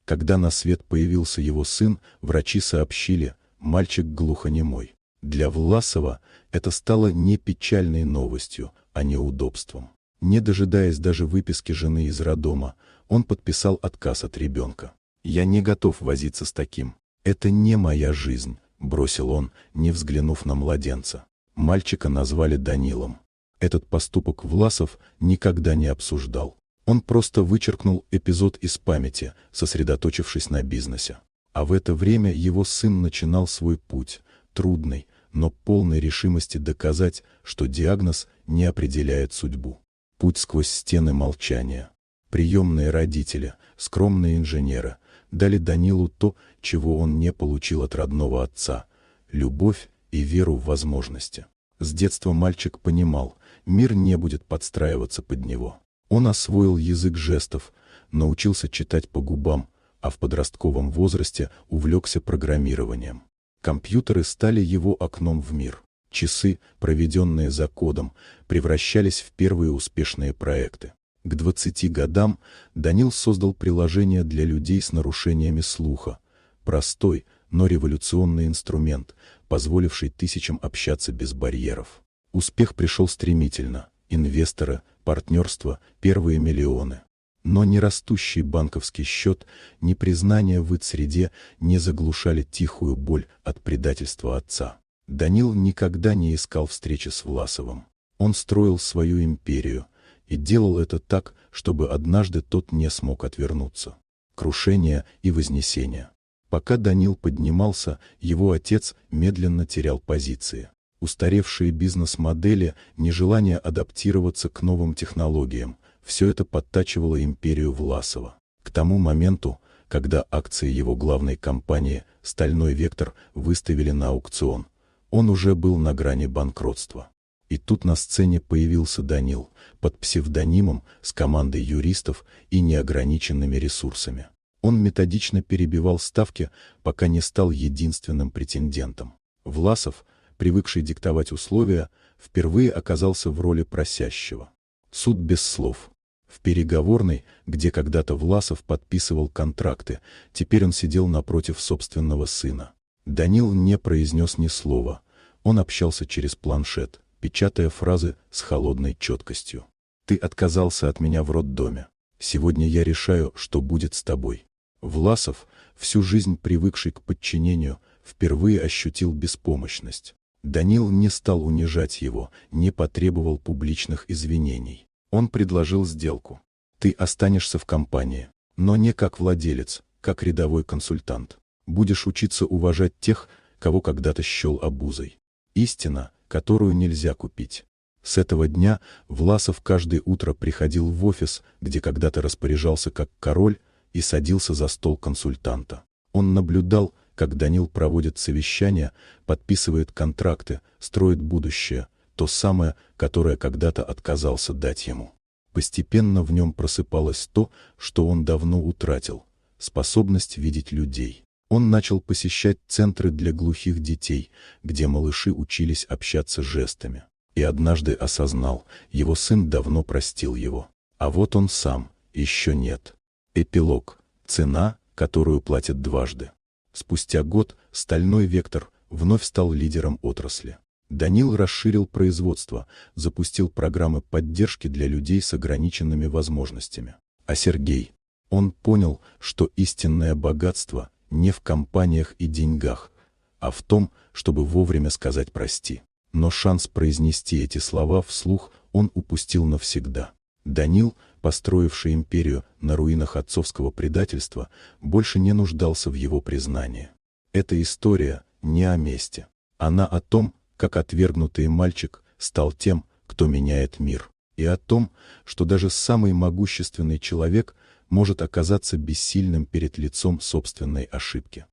Когда на свет появился его сын, врачи сообщили: мальчик глухонемой. Для Власова это стало не печальной новостью, а неудобством. Не дожидаясь даже выписки жены из роддома, он подписал отказ от ребенка. «Я не готов возиться с таким. Это не моя жизнь», — бросил он, не взглянув на младенца. Мальчика назвали Данилом. Этот поступок Власов никогда не обсуждал. Он просто вычеркнул эпизод из памяти, сосредоточившись на бизнесе. А в это время его сын начинал свой путь, трудный, но полной решимости доказать, что диагноз не определяет судьбу. Путь сквозь стены молчания. Приемные родители, скромные инженеры, дали Данилу то, чего он не получил от родного отца – любовь и веру в возможности. С детства мальчик понимал, мир не будет подстраиваться под него. Он освоил язык жестов, научился читать по губам, а в подростковом возрасте увлекся программированием. Компьютеры стали его окном в мир. Часы, проведенные за кодом, превращались в первые успешные проекты. К 20 годам Данил создал приложение для людей с нарушениями слуха. Простой, но революционный инструмент, позволивший тысячам общаться без барьеров. Успех пришел стремительно. Инвесторы, партнерство, первые миллионы. Но ни растущий банковский счет, ни признание в среде не заглушали тихую боль от предательства отца. Данил никогда не искал встречи с Власовым. Он строил свою империю и делал это так, чтобы однажды тот не смог отвернуться. Крушение и вознесение. Пока Данил поднимался, его отец медленно терял позиции. Устаревшие бизнес-модели, нежелание адаптироваться к новым технологиям – все это подтачивало империю Власова. К тому моменту, когда акции его главной компании «Стальной Вектор» выставили на аукцион, он уже был на грани банкротства. И тут на сцене появился Данил, под псевдонимом, с командой юристов и неограниченными ресурсами. Он методично перебивал ставки, пока не стал единственным претендентом. Власов, привыкший диктовать условия, впервые оказался в роли просящего. Суд без слов. В переговорной, где когда-то Власов подписывал контракты, теперь он сидел напротив собственного сына. Данил не произнес ни слова. Он общался через планшет, печатая фразы с холодной четкостью. «Ты отказался от меня в роддоме. Сегодня я решаю, что будет с тобой». Власов, всю жизнь привыкший к подчинению, впервые ощутил беспомощность. Данил не стал унижать его, не потребовал публичных извинений. Он предложил сделку. «Ты останешься в компании, но не как владелец, как рядовой консультант. Будешь учиться уважать тех, кого когда-то счел обузой. Истина, которую нельзя купить». С этого дня Власов каждое утро приходил в офис, где когда-то распоряжался как король, и садился за стол консультанта. Он наблюдал, как Данил проводит совещания, подписывает контракты, строит будущее, то самое, которое когда-то отказался дать ему. Постепенно в нем просыпалось то, что он давно утратил – способность видеть людей. Он начал посещать центры для глухих детей, где малыши учились общаться жестами. И однажды осознал, его сын давно простил его. А вот он сам, еще нет. Эпилог. Цена, которую платят дважды. Спустя год «Стальной Вектор» вновь стал лидером отрасли. Данил расширил производство, запустил программы поддержки для людей с ограниченными возможностями. А Сергей? Он понял, что истинное богатство не в компаниях и деньгах, а в том, чтобы вовремя сказать «прости». Но шанс произнести эти слова вслух он упустил навсегда. Данил, построивший империю на руинах отцовского предательства, больше не нуждался в его признании. Эта история не о мести. Она о том, как отвергнутый мальчик стал тем, кто меняет мир. И о том, что даже самый могущественный человек может оказаться бессильным перед лицом собственной ошибки.